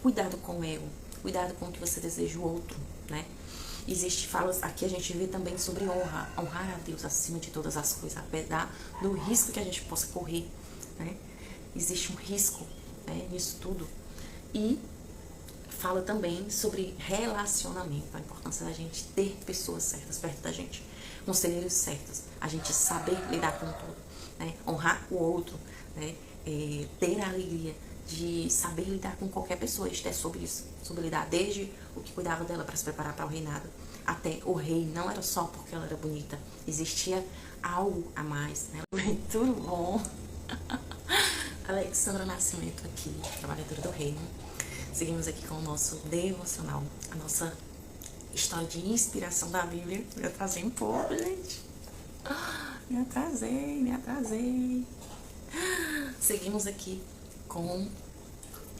cuidado com o ego, cuidado com o que você deseja o outro, né? Existe falas, aqui a gente vê também sobre honrar a Deus acima de todas as coisas, apesar do risco que a gente possa correr, né? Existe um risco, né, nisso tudo. E fala também sobre relacionamento, a importância da gente ter pessoas certas perto da gente, conselheiros certos, a gente saber lidar com tudo, né? Honrar o outro, né? Ter a alegria de saber lidar com qualquer pessoa. Isto é sobre isso, sobre lidar desde o que cuidava dela para se preparar para o reinado, até o rei. Não era só porque ela era bonita, existia algo a mais, né? Tudo bom? Alexandra Nascimento aqui, trabalhadora do reino. Seguimos aqui com o nosso devocional, a nossa história de inspiração da Bíblia. Me atrasei um pouco, gente. Me atrasei. Seguimos aqui com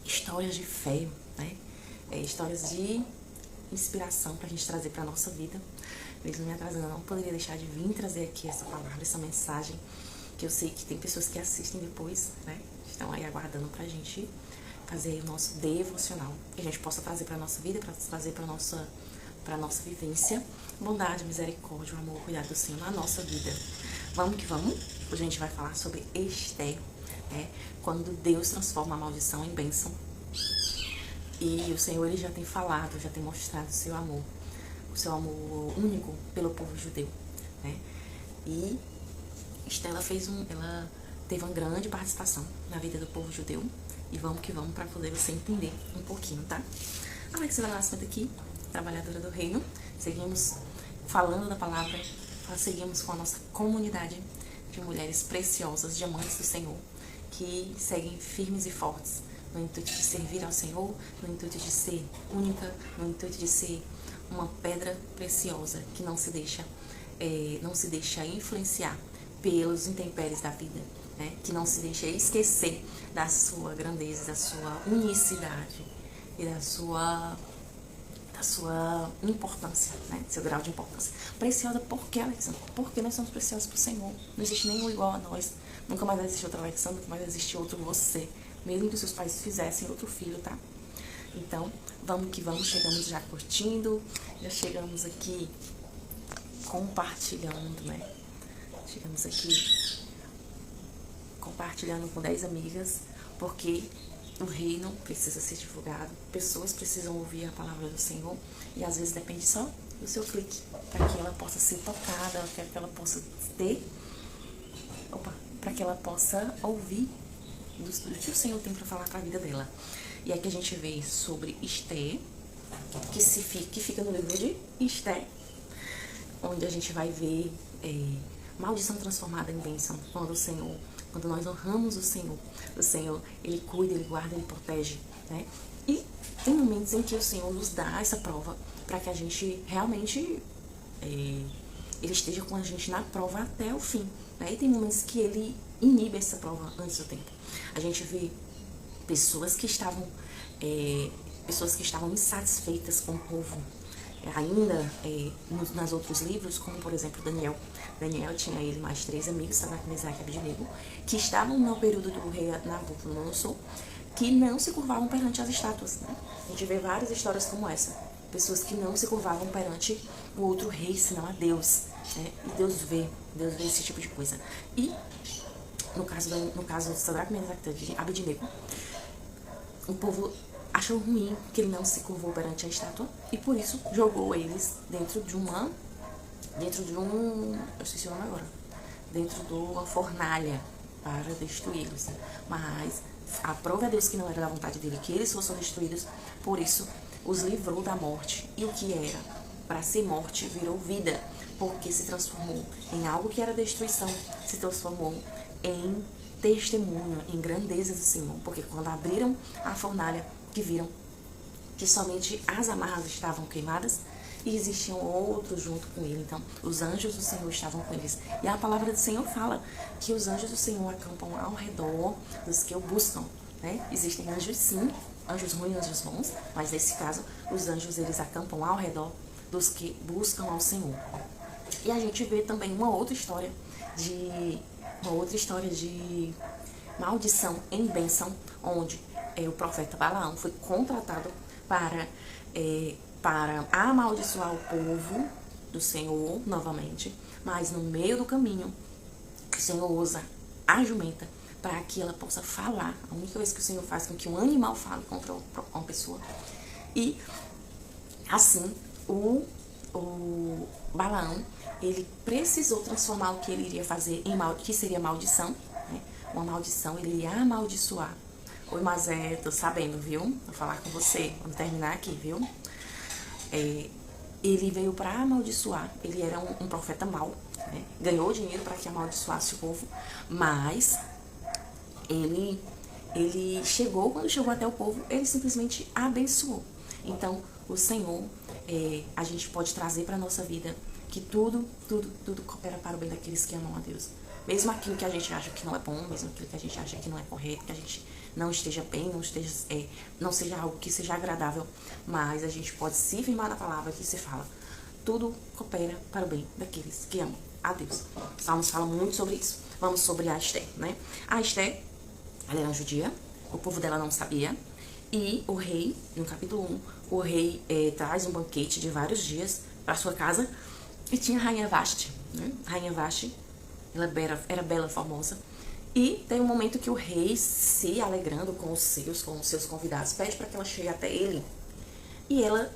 histórias de fé, né? Histórias de inspiração pra gente trazer pra nossa vida. Mesmo me atrasando, eu não poderia deixar de vir trazer aqui essa palavra, essa mensagem, que eu sei que tem pessoas que assistem depois, né? Estão aí aguardando pra gente fazer o nosso devocional, que a gente possa trazer pra nossa vida, pra trazer pra nossa vivência, bondade, misericórdia, o amor, o cuidado do Senhor na nossa vida. Vamos que vamos. Hoje a gente vai falar sobre Esther, né? Quando Deus transforma a maldição em bênção. E o Senhor, ele já tem falado, já tem mostrado o seu amor único pelo povo judeu, né? E Esther, ela teve uma grande participação na vida do povo judeu. E vamos que vamos para poder você entender um pouquinho, tá? Alexandra Nascimento aqui, trabalhadora do reino. Seguimos falando da palavra, seguimos com a nossa comunidade de mulheres preciosas, diamantes do Senhor, que seguem firmes e fortes no intuito de servir ao Senhor, no intuito de ser única, no intuito de ser uma pedra preciosa que não se deixa influenciar pelos intempéries da vida, né? Que não se deixa esquecer da sua grandeza, da sua unicidade e da sua importância, né? Seu grau de importância. Preciosa por quê, Alexandra? Porque nós somos preciosos pro Senhor. Não existe nenhum igual a nós. Nunca mais vai existir outro Alexandra, nunca mais vai existir outro você. Mesmo que os seus pais fizessem outro filho, tá? Então, vamos que vamos. Chegamos já curtindo. Já chegamos aqui compartilhando, né? Chegamos aqui compartilhando com 10 amigas, porque o reino precisa ser divulgado, pessoas precisam ouvir a palavra do Senhor, e às vezes depende só do seu clique, para que ela possa ser tocada, para que ela possa para que ela possa ouvir do que o Senhor tem para falar para a vida dela. E aqui a gente vê sobre Esther, que fica no livro de Esther, onde a gente vai ver maldição transformada em bênção, quando nós honramos o Senhor, ele cuida, ele guarda, ele protege, né? E tem momentos em que o Senhor nos dá essa prova para que a gente realmente ele esteja com a gente na prova até o fim, né? E tem momentos que ele inibe essa prova antes do tempo. A gente vê pessoas que estavam insatisfeitas com o povo, ainda nos outros livros, como por exemplo Daniel tinha ele mais 3 amigos, Sadraque, Mesaque e Abednego, que estavam no período do rei Nabucodonosor, que não se curvavam perante as estátuas, né? A gente vê várias histórias como essa, pessoas que não se curvavam perante o outro rei, senão a Deus, né? E Deus vê esse tipo de coisa. E no caso de Sadraque, Mesaque e Abednego, o povo achou ruim que ele não se curvou perante a estátua e por isso jogou eles dentro de uma fornalha para destruí-los. Mas aprove a Deus que não era da vontade dele que eles fossem destruídos, por isso os livrou da morte. E o que era para ser morte virou vida, porque se transformou em algo que era destruição, se transformou em testemunho, em grandeza do Senhor, porque quando abriram a fornalha, que viram que somente as amarras estavam queimadas e existiam outros junto com ele. Então, os anjos do Senhor estavam com eles. E a palavra do Senhor fala que os anjos do Senhor acampam ao redor dos que o buscam, né? Existem anjos, sim, anjos ruins, anjos bons, mas nesse caso, os anjos, eles acampam ao redor dos que buscam ao Senhor. E a gente vê também uma outra história de maldição em bênção, onde o profeta Balaão foi contratado para, para amaldiçoar o povo do Senhor novamente, mas no meio do caminho, o Senhor usa a jumenta para que ela possa falar. A única vez que o Senhor faz com que um animal fale contra uma pessoa. E assim, o Balaão, ele precisou transformar o que ele iria fazer em que seria maldição, né? Uma maldição, ele ia amaldiçoar. Oi, Mazé, tô sabendo, viu? Vou falar com você, vamos terminar aqui, viu? Ele veio para amaldiçoar, ele era um profeta mau, né? Ganhou dinheiro para que amaldiçoasse o povo, mas ele chegou, quando chegou até o povo, ele simplesmente abençoou. Então, o Senhor, a gente pode trazer para a nossa vida que tudo coopera para o bem daqueles que amam a Deus. Mesmo aquilo que a gente acha que não é bom, mesmo aquilo que a gente acha que não é correto, que a gente não esteja bem, não seja algo que seja agradável, mas a gente pode se firmar na palavra que se fala. Tudo coopera para o bem daqueles que amam a Deus. Os Salmos falam muito sobre isso. Vamos sobre a Esté, né? A Esté, ela era judia, o povo dela não sabia, e o rei, no capítulo 1, o rei traz um banquete de vários dias para sua casa, e tinha a rainha Vasti, né? A rainha Vasti, ela era bela, formosa, e tem um momento que o rei, se alegrando com os seus convidados, pede para que ela chegue até ele, e ela,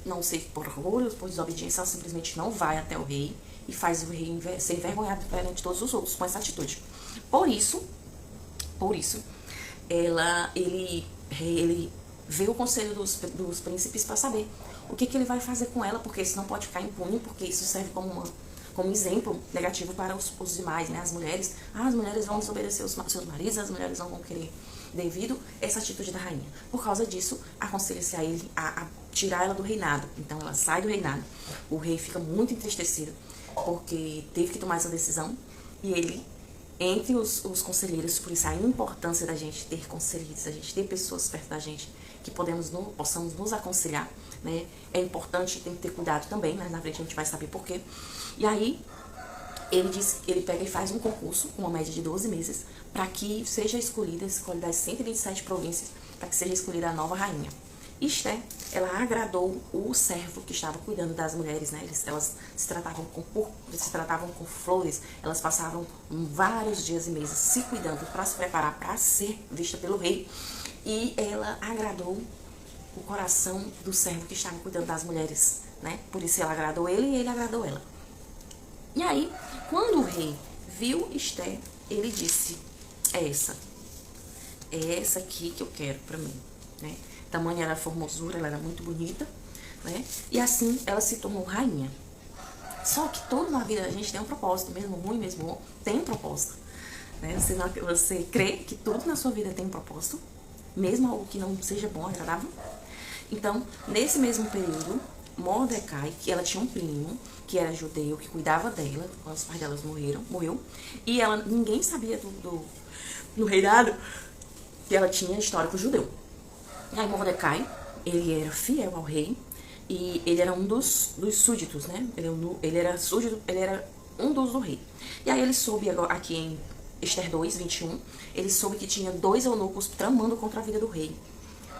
não sei, por orgulho, por desobediência, ela simplesmente não vai até o rei, e faz o rei ser envergonhado perante de todos os outros com essa atitude. Por isso, ele vê o conselho dos príncipes para saber o que ele vai fazer com ela, porque isso não pode ficar impune, porque isso serve como exemplo negativo para os demais, né? As mulheres vão desobedecer os seus maridos, as mulheres não vão querer, devido a essa atitude da rainha. Por causa disso, aconselha-se a ele a tirar ela do reinado. Então ela sai do reinado, o rei fica muito entristecido, porque teve que tomar essa decisão, e ele, entre os conselheiros, por isso a importância da gente ter conselheiros, da gente ter pessoas perto da gente que possamos nos aconselhar, né? É importante, tem que ter cuidado também, mas na frente a gente vai saber por quê. E aí, ele pega e faz um concurso, uma média de 12 meses, para que seja escolhe das 127 províncias, para que seja escolhida a nova rainha. Esté, ela agradou o servo que estava cuidando das mulheres, né? Elas se tratavam com flores, elas passavam vários dias e meses se cuidando para se preparar para ser vista pelo rei. E ela agradou o coração do servo que estava cuidando das mulheres, né? Por isso ela agradou ele e ele agradou ela. E aí, quando o rei viu Esté, ele disse: é essa aqui que eu quero para mim, né? Tamanha era a formosura, ela era muito bonita, né? E assim ela se tornou rainha. Só que tudo na vida da gente tem um propósito, mesmo ruim, mesmo bom, tem um propósito, né? Você crê que tudo na sua vida tem um propósito, mesmo algo que não seja bom, agradável? Então, nesse mesmo período, Mordecai, que ela tinha um primo que era judeu, que cuidava dela, quando os pais delas morreu, e ninguém sabia no reinado que ela tinha histórico judeu. E aí Mordecai, ele era fiel ao rei, e ele era um dos súditos, né? Ele era súdito, ele era um dos do rei. E aí ele soube, aqui em Esther 2, 21, ele soube que tinha 2 eunucos tramando contra a vida do rei.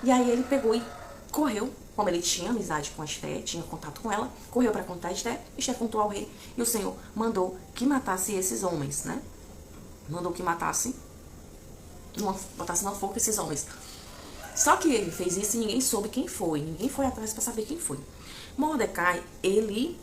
E aí ele pegou e correu, como ele tinha amizade com a Esté, tinha contato com ela, correu para contar a Esté, Esté contou ao rei, e o Senhor mandou que matasse esses homens, né? Mandou que botasse na forca esses homens. Só que ele fez isso e ninguém soube quem foi, ninguém foi atrás para saber quem foi. Mordecai, ele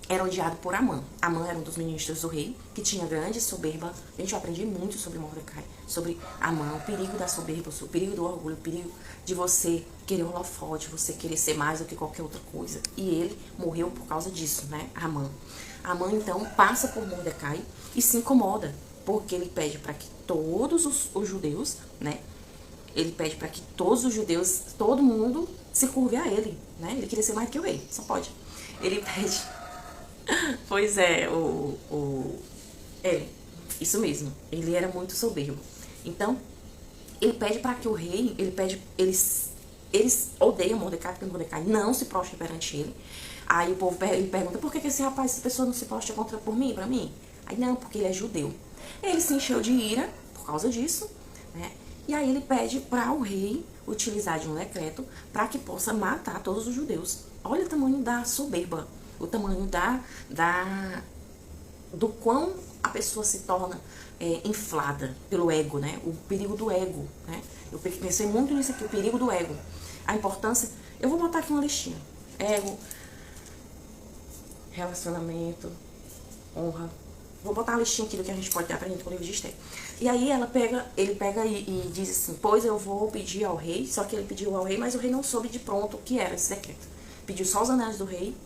era odiado por Amã. Amã era um dos ministros do rei, que tinha grande soberba. Gente, eu aprendi muito sobre Mordecai, sobre Amã, o perigo da soberba, o perigo do orgulho, o perigo de você querer holofote, você querer ser mais do que qualquer outra coisa. E ele morreu por causa disso, né, Amã. Amã, então, passa por Mordecai e se incomoda, porque ele pede para que todos os judeus, né, ele pede para que todos os judeus, todo mundo se curve a ele, né? Ele queria ser mais que o rei, só pode. Ele pede... Pois é, isso mesmo. Ele era muito soberbo. Então, ele pede para que o rei, eles odeiam Mordecai, porque Mordecai não se prostra perante ele. Aí o povo ele pergunta: por que esse rapaz, essa pessoa não se prostra para mim? Aí não, porque ele é judeu. Ele se encheu de ira por causa disso, né? E aí ele pede para o rei utilizar de um decreto para que possa matar todos os judeus. Olha o tamanho da soberba, o tamanho do quão a pessoa se torna inflada pelo ego, né? O perigo do ego, né? Eu pensei muito nisso aqui, o perigo do ego. A importância... Eu vou botar aqui uma listinha. Ego, relacionamento, honra. Vou botar uma listinha aqui do que a gente pode aprender com o livro de Esther. E aí ele pega e diz assim, pois eu vou pedir ao rei, só que ele pediu ao rei, mas o rei não soube de pronto o que era esse decreto. Pediu só os anéis do rei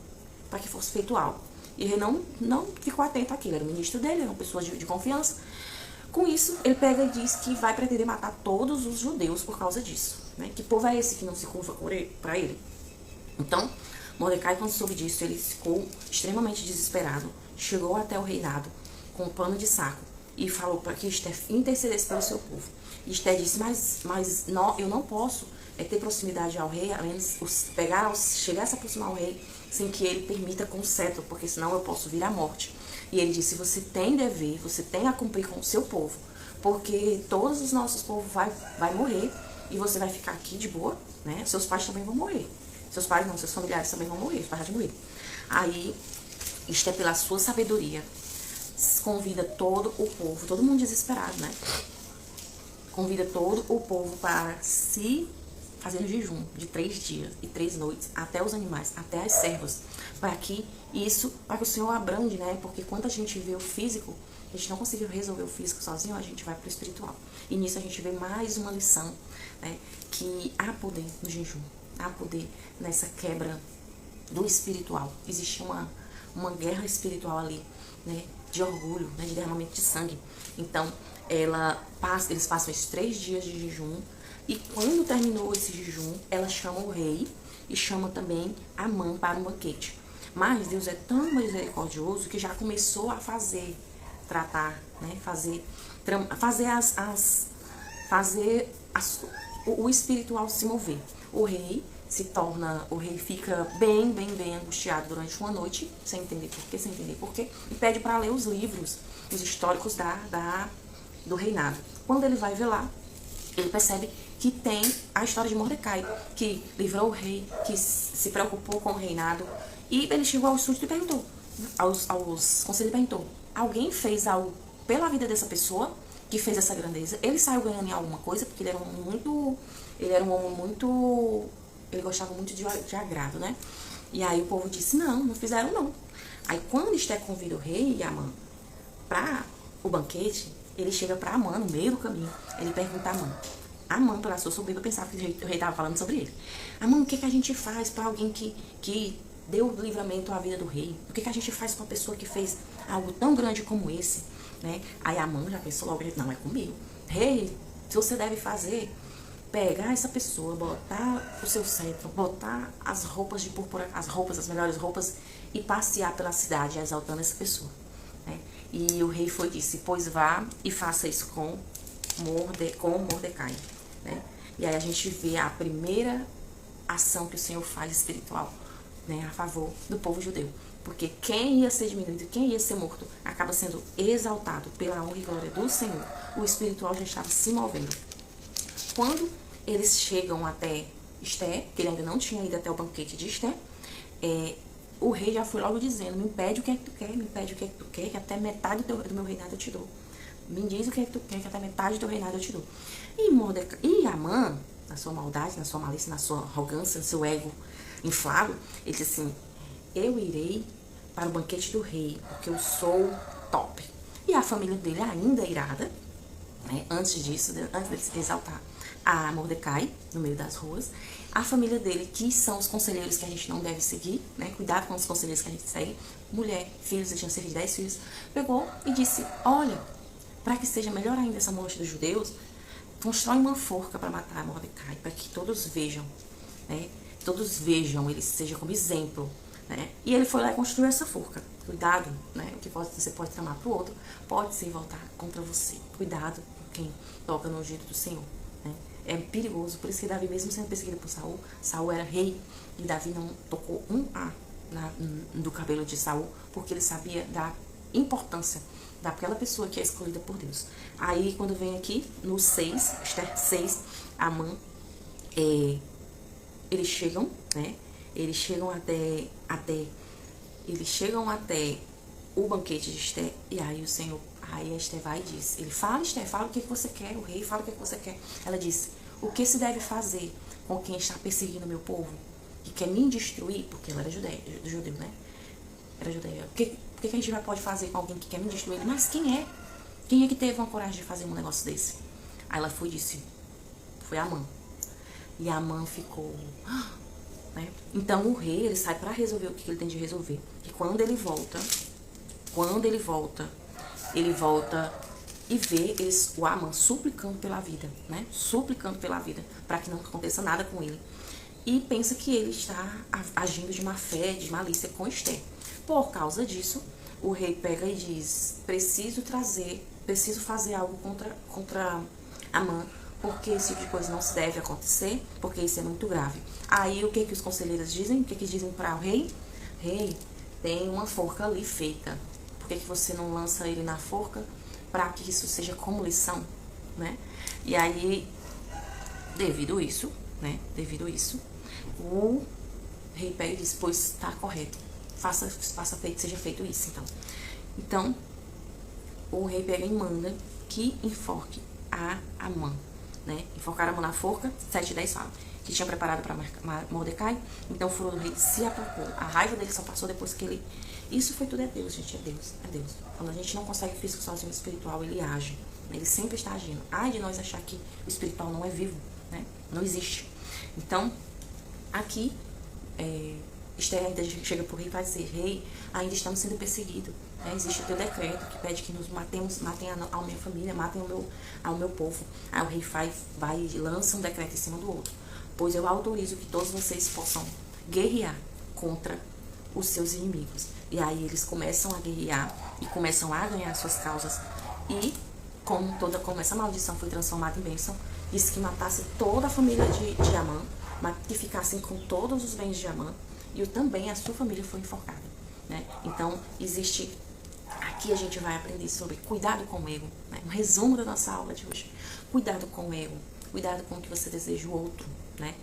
para que fosse feito algo. E o rei não ficou atento àquilo, era o ministro dele, era uma pessoa de confiança. Com isso, ele pega e diz que vai pretender matar todos os judeus por causa disso. Né? Que povo é esse que não se curva para ele? Então, Mordecai, quando soube disso, ele ficou extremamente desesperado, chegou até o reinado com um pano de saco e falou para que Esther intercedesse pelo seu povo. E Esther disse, mas não, eu não posso ter proximidade ao rei, além de chegar a se aproximar ao rei sem que ele permita com o cetro, porque senão eu posso vir à morte. E ele disse, você tem dever, você tem a cumprir com o seu povo, porque todos os nossos povos vai morrer e você vai ficar aqui de boa, né? Seus pais também vão morrer. Seus pais não, seus familiares também vão morrer, vai morrer. Aí, Esther, pela sua sabedoria, convida todo o povo, todo mundo desesperado, né? Convida todo o povo para se fazer um jejum de 3 dias e 3 noites, até os animais, até as servas, para que o Senhor abrande, né? Porque quando a gente vê o físico, a gente não conseguiu resolver o físico sozinho, a gente vai para o espiritual. E nisso a gente vê mais uma lição, né? Que há poder no jejum, há poder nessa quebra do espiritual. Existe uma guerra espiritual ali, né? De orgulho, né? De derramamento de sangue. Então, eles passam esses 3 dias de jejum, e quando terminou esse jejum, ela chama o rei e chama também Amã para um banquete. Mas Deus é tão misericordioso que já começou a tratar, né? O espiritual se mover. O rei fica bem angustiado durante uma noite, sem entender por quê, e pede para ler os livros, os históricos do reinado. Quando ele vai ver lá, ele percebe que tem a história de Mordecai, que livrou o rei, que se preocupou com o reinado, e ele chegou ao súdito e perguntou, aos conselheiros, perguntou, alguém fez algo pela vida dessa pessoa que fez essa grandeza? Ele saiu ganhando em alguma coisa, porque ele era um homem muito, ele gostava muito de agrado, né? E aí o povo disse, não fizeram não. Aí quando Esther convida o rei e Amã para o banquete, ele chega para Amã no meio do caminho, ele pergunta a Amã. Amã, pela sua soberba, pensava que o rei estava falando sobre ele. Amã, o que a gente faz para alguém que deu livramento à vida do rei? O que a gente faz com uma pessoa que fez algo tão grande como esse? Né? Aí Amã já pensou logo, não, é comigo. Rei, se você deve fazer, pegar essa pessoa, botar o seu cetro, botar as roupas de púrpura, as melhores roupas, e passear pela cidade exaltando essa pessoa. Né? E o rei disse, pois vá e faça isso com Mordecai. Né? E aí a gente vê a primeira ação que o Senhor faz espiritual, né, a favor do povo judeu. Porque quem ia ser diminuído, quem ia ser morto, acaba sendo exaltado pela honra e glória do Senhor. O espiritual já estava se movendo. Quando eles chegam até Esther, que ele ainda não tinha ido até o banquete de Esther, o rei já foi logo dizendo, me pede o que é que tu quer, me pede o que é que tu quer, que até metade do meu reinado eu te dou. Me diz o que é que tu quer, que até metade do teu reinado eu te dou. E Amã, na sua maldade, na sua malícia, na sua arrogância, no seu ego inflado, ele disse assim, eu irei para o banquete do rei, porque eu sou top. E a família dele ainda irada, né, antes de se exaltar a Mordecai, no meio das ruas, a família dele, que são os conselheiros que a gente não deve seguir, né, cuidado com os conselheiros que a gente segue, mulher, filhos, ele tinha cerca de 10 filhos, pegou e disse, olha, para que seja melhor ainda essa morte dos judeus, constrói uma forca para matar Mordecai, para que todos vejam, né? Todos vejam, ele seja como exemplo, né? E ele foi lá e construiu essa forca. Cuidado, né? O que você pode tramar para o outro, pode se voltar contra você. Cuidado com quem toca no ungido do Senhor, né? É perigoso, por isso que Davi, mesmo sendo perseguido por Saul, Saul era rei, e Davi não tocou um A do cabelo de Saul, porque ele sabia da importância daquela pessoa que é escolhida por Deus. Aí, quando vem aqui, no 6, Esther 6, Amã, eles chegam, né? Eles chegam até o banquete de Esther, e aí aí a Esther vai e diz, ele fala, Esther, fala o que você quer, o rei fala o que você quer. Ela disse, o que se deve fazer com quem está perseguindo o meu povo, que quer me destruir, porque ela era judeu, né? Era judeia. O que a gente vai pode fazer com alguém que quer me destruir? Mas quem é? Quem é que teve uma coragem de fazer um negócio desse? Aí ela foi e disse, foi Amã. E Amã ficou... Né? Então o rei, ele sai para resolver o que ele tem de resolver. E quando ele volta e vê o Amã suplicando pela vida, né? Suplicando pela vida, para que não aconteça nada com ele. E pensa que ele está agindo de má fé, de malícia com Esther. Por causa disso, o rei pega e diz, preciso fazer algo contra Amã, porque esse tipo de coisa não se deve acontecer, porque isso é muito grave. Aí o que os conselheiros dizem? O que dizem para o rei? Rei, tem uma forca ali feita. Por que você não lança ele na forca para que isso seja como lição, né? E aí, devido isso, o rei pega e diz, pois está correto, seja feito isso, então o rei pega e manda que enforque a Amã, né? Enforcar a Amã na forca, 7:10 fala, que tinha preparado para Mordecai. Então o furor do rei se aplicou, a raiva dele só passou depois que ele... Isso foi tudo, é Deus, gente, é Deus. Quando a gente não consegue físico sozinho, o espiritual, ele age, né? Ele sempre está agindo. Ai de nós achar que o espiritual não é vivo, né? Não existe. Então, aqui, Esther ainda chega para o rei e vai dizer, rei, ainda estamos sendo perseguidos, né? Existe o teu decreto que pede que nos matem a minha família, matem ao meu povo. Aí o rei vai e lança um decreto em cima do outro, pois eu autorizo que todos vocês possam guerrear contra os seus inimigos. E aí eles começam a guerrear e começam a ganhar suas causas. E como essa maldição foi transformada em bênção, disse que matasse toda a família de Amã, que ficassem com todos os bens de Amã, e também a sua família foi enforcada, né? Então, aqui a gente vai aprender sobre cuidado com o ego, né? Um resumo da nossa aula de hoje. Cuidado com o ego, cuidado com o que você deseja o outro, né?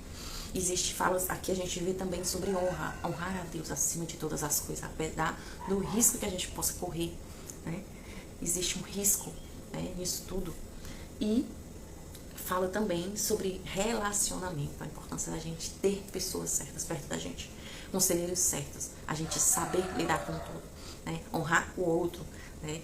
Aqui a gente vê também sobre honrar a Deus acima de todas as coisas, apesar do risco que a gente possa correr, né? Existe um risco, né, nisso tudo. E fala também sobre relacionamento, a importância da gente ter pessoas certas perto da gente, conselheiros certos, a gente saber lidar com tudo, né? Honrar o outro, né?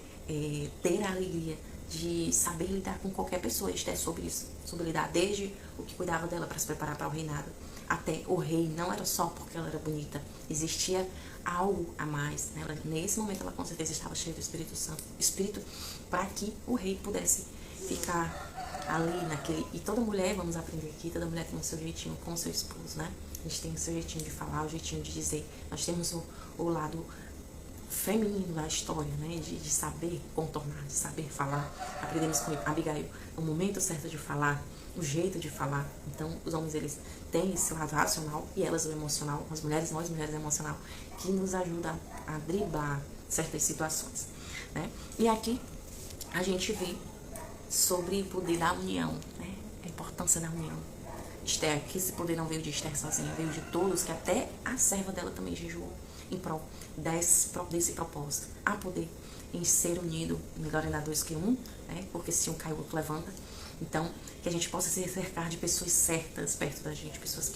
Ter a alegria de saber lidar com qualquer pessoa. Isto é sobre isso, sobre lidar desde o que cuidava dela para se preparar para o reinado, até o rei. Não era só porque ela era bonita, existia algo a mais, né? Nesse momento ela com certeza estava cheia do Espírito Santo, para que o rei pudesse ficar ali naquele... E toda mulher, vamos aprender aqui, toda mulher tem o seu jeitinho com o seu esposo, né? A gente tem o seu jeitinho de falar, o jeitinho de dizer. Nós temos o lado feminino da história, né? De saber contornar, de saber falar. Aprendemos com Abigail o momento certo de falar, o jeito de falar. Então, os homens, eles têm esse lado racional e elas o emocional. Nós mulheres emocional, que nos ajuda a driblar certas situações, né? E aqui a gente vê sobre o poder da união, né? A importância da união. Esther, que esse poder não veio de Esther sozinha, veio de todos, que até a serva dela também jejuou em prol desse propósito. Há poder em ser unido, melhor ainda dois que um, né? Porque se um cai, o outro levanta. Então, que a gente possa se cercar de pessoas certas perto da gente, pessoas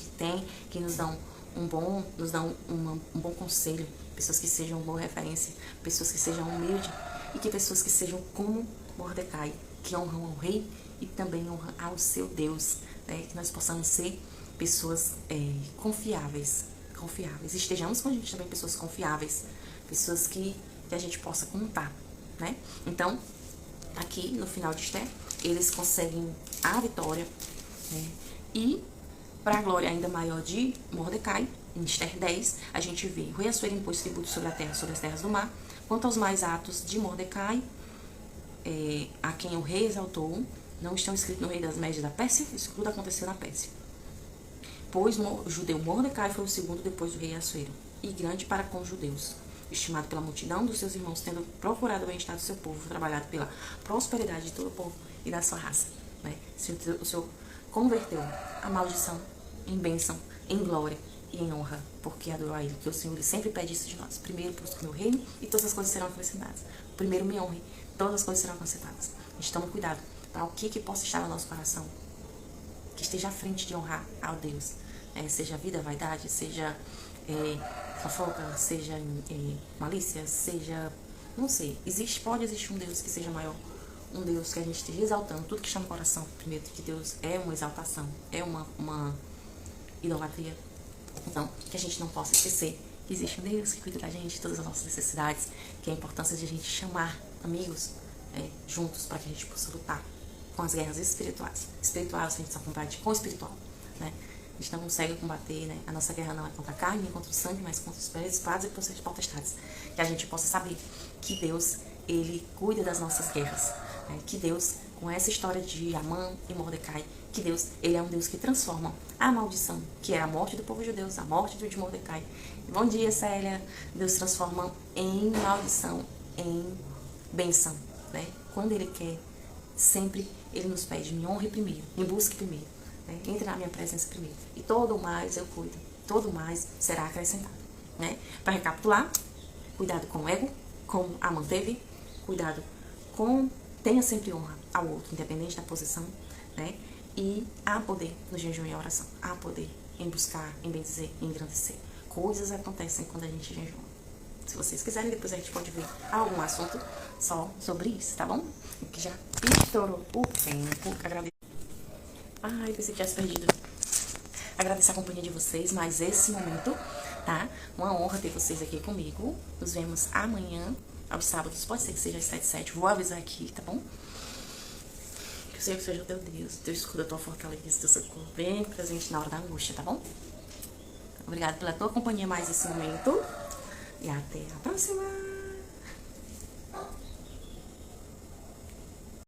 que nos dão um bom conselho, pessoas que sejam uma boa referência, pessoas que sejam humildes e que pessoas que sejam como Mordecai, que honram ao rei e também honram ao seu Deus, né? Que nós possamos ser pessoas confiáveis. Estejamos com a gente também pessoas confiáveis, pessoas que a gente possa contar, né? Então, aqui no final de Esther, eles conseguem a vitória, né? E para a glória ainda maior de Mordecai, em Esther 10, a gente vê: o rei Assuero impôs tributo sobre a terra, sobre as terras do mar. Quanto aos mais atos de Mordecai, a quem o rei exaltou, não estão escritos no rei das Médias da Pérsia. Isso tudo aconteceu na Pérsia. Pois o judeu Mordecai foi o segundo depois do rei Assuero, e grande para com os judeus. estimado pela multidão dos seus irmãos, tendo procurado o bem-estar do seu povo, trabalhado pela prosperidade de todo o povo e da sua raça. Né? O Senhor converteu a maldição em bênção, em glória e em honra, porque adorou a Ele, que o Senhor ele sempre pede isso de nós. Primeiro busque o meu reino e todas as coisas serão acrescentadas. Primeiro me honre, todas as coisas serão acrescentadas. A gente toma cuidado para o que possa estar no nosso coração, que esteja à frente de honrar ao Deus. Seja vida, vaidade, seja fofoca, seja malícia, seja, não sei, pode existir um Deus que seja maior, um Deus que a gente esteja exaltando tudo que está no coração. Primeiro, que Deus é uma exaltação, é uma idolatria. Então, que a gente não possa esquecer que existe um Deus que cuida da gente, de todas as nossas necessidades, que é a importância de a gente chamar amigos juntos para que a gente possa lutar com as guerras espirituais. Espiritual, a gente só combate com o espiritual, né? A gente não consegue combater, né? A nossa guerra não é contra a carne, nem contra o sangue, mas contra os principados e potestades. Que a gente possa saber que Deus, Ele cuida das nossas guerras. Né? Que Deus, com essa história de Amã e Mordecai, que Deus, Ele é um Deus que transforma a maldição, que é a morte do povo judeu, a morte de Mordecai. Bom dia, Célia. Deus transforma em maldição, em bênção, né? Quando Ele quer, sempre Ele nos pede, me honre primeiro, me busque primeiro. Entre na minha presença primeiro. E todo o mais eu cuido. Todo o mais será acrescentado. Né? Para recapitular, cuidado com o ego, como a manteve. Cuidado com... Tenha sempre honra ao outro, independente da posição. Né? E há poder no jejum e a oração. Há poder em buscar, em bendizer, em engrandecer. Coisas acontecem quando a gente jejuma. Se vocês quiserem, depois a gente pode ver algum assunto só sobre isso, tá bom? Que já estourou o tempo. Agradeço. Ai, pensei que tivesse perdido. Agradecer a companhia de vocês, mais esse momento, tá? Uma honra ter vocês aqui comigo. Nos vemos amanhã, aos sábados. Pode ser que seja às 7h07. Vou avisar aqui, tá bom? Que o Senhor seja o teu Deus, teu escudo, a tua fortaleza, teu socorro bem presente na hora da angústia, tá bom? Obrigada pela tua companhia mais esse momento. E até a próxima!